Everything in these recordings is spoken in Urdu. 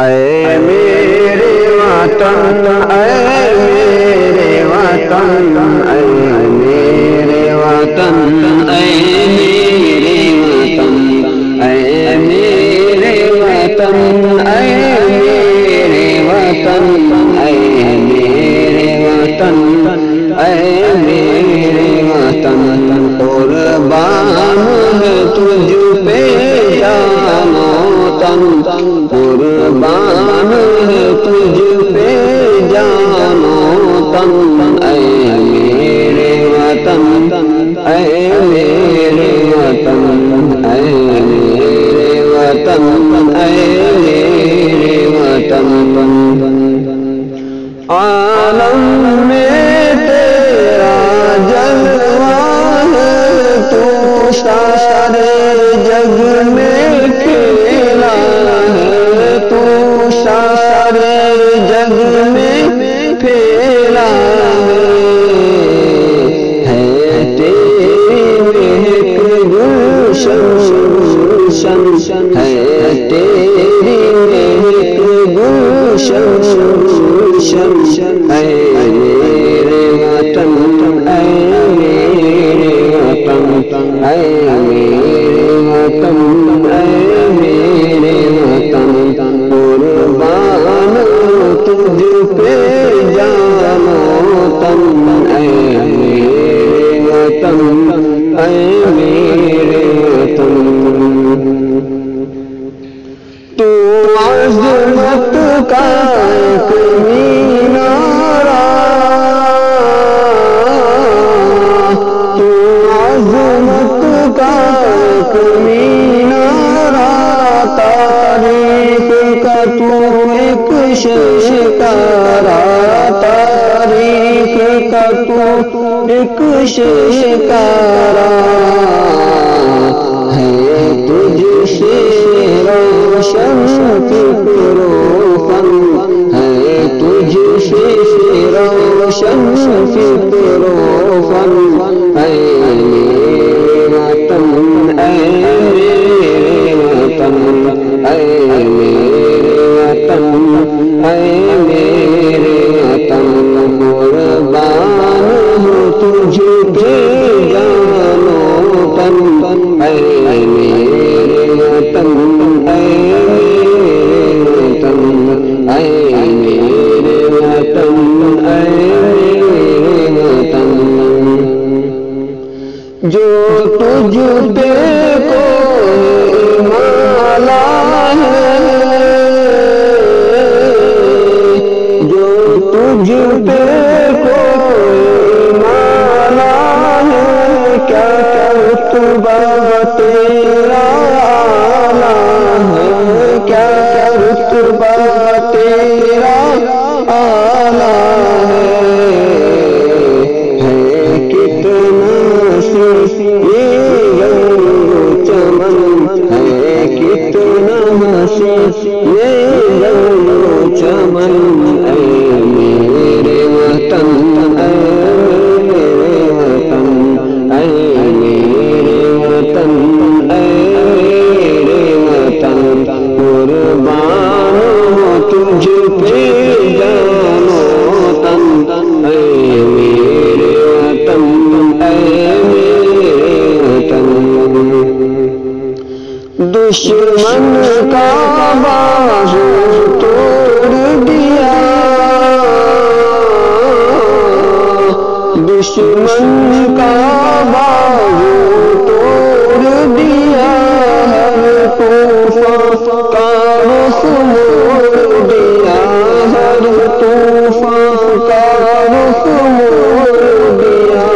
اے میرے وطن، اے میرے وطن، اے میرے وطن، اے میرے وطن، اے میرے وطن، اے میرے وطن، اے میرے وطن، اے میرے وطن، قربان ہے تجھ پہ جان و تن، قربان ہے تجھ پہ جان و تن، اے میرے وطن، اے میرے وطن، اے میرے وطن، اے میرے وطن، عالم میں تیرا جلوہ ہے، تو سارے جگ میں کھیلا ہے، تو سارے جگ میں پھیلا ہے تیری مہک گلشن، ہے تیری مہک گلشن، اے میرے وطن، اے میرے وطن، اے میرے وطن، اے میرے وطن، قربان تجھ پہ جان و تن، اے میرے وطن، اے میرے وطن، تو عظمت کا ایک مینارہ، تو عظمت کا ایک مینارہ، تاریخ کا تو ایک شیشکارہ، تاریخ کا تو ایک شیشکارہ، ہے تجھ سے روشن فکر و فن، ہے تجھ سے روشن فکر و فن، اے میرے وطن، اے میرے وطن، اے میرے وطن، اے میرے وطن، قربان ہوں تجھ پہ جان و تن، اے میرے وطن، اے میرے وطن، اے میرے وطن، اے میرے وطن، جو تجھ پہ کوئی مالا ہے، جو تجھ پہ کوئی مالا ہے، کیا رتبہ تیرا اعلیٰ ہے، کیا رتبہ تیرا اعلیٰ ہے کتنا یہ رنگ و چمن، ہے کتنا حسین یہ رنگ و چمن، اے میرے وطن، اے میرے وطن، اے میرے وطن، اے میرے وطن، قربان ہوں تجھ پہ جان و تن، اے میرے وطن، اے میرے وطن، دشمن کا بازو توڑ دیا، دشمن کا بازو توڑ دیا، ہر طوفان کا رخ موڑ دیا، ہر طوفان کا رخ موڑ دیا،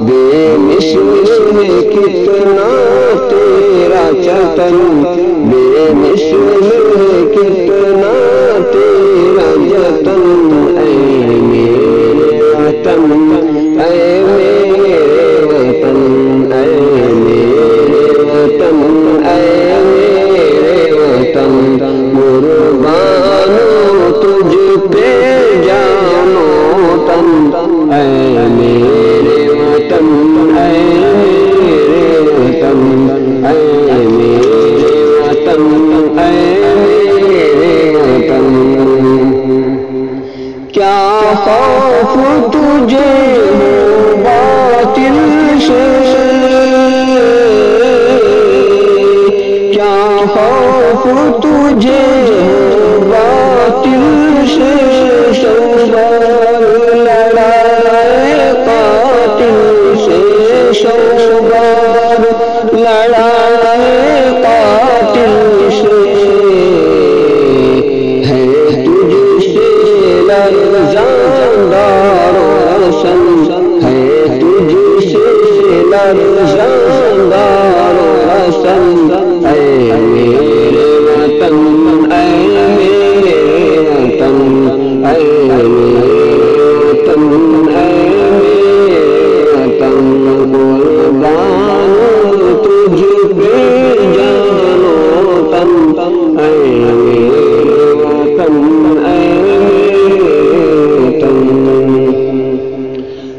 بے مثل ہے کتنا تیرا جتن، بے مثل ہے کتنا تیرا جتن، اے میرے وطن، خوف تجھے ہو باطل سے، کیا خوف تجھے ہو باطل سے، شوبر لڑائے قاتل سے، شوبر لڑائے قاتل سے، ہے تجھ سے لرزاں دار و حسن، ہے تجھ سے لرزاں دار و حسن، اے میرے وطن، اے میرے وطن، اے میرے وطن، اے میرے وطن، قربان تجھ پہ جان و تن، اے میرے وطن، اے میرے وطن،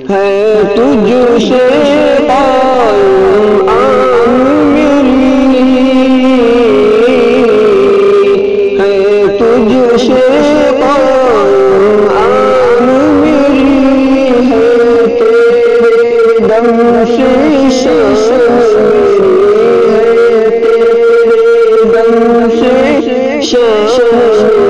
ہے تجھ سے قائم آن میری، ہے تجھ سے قائم آن میری، ہے تیرے دم سے شان میری، ہے تیرے دم سے شان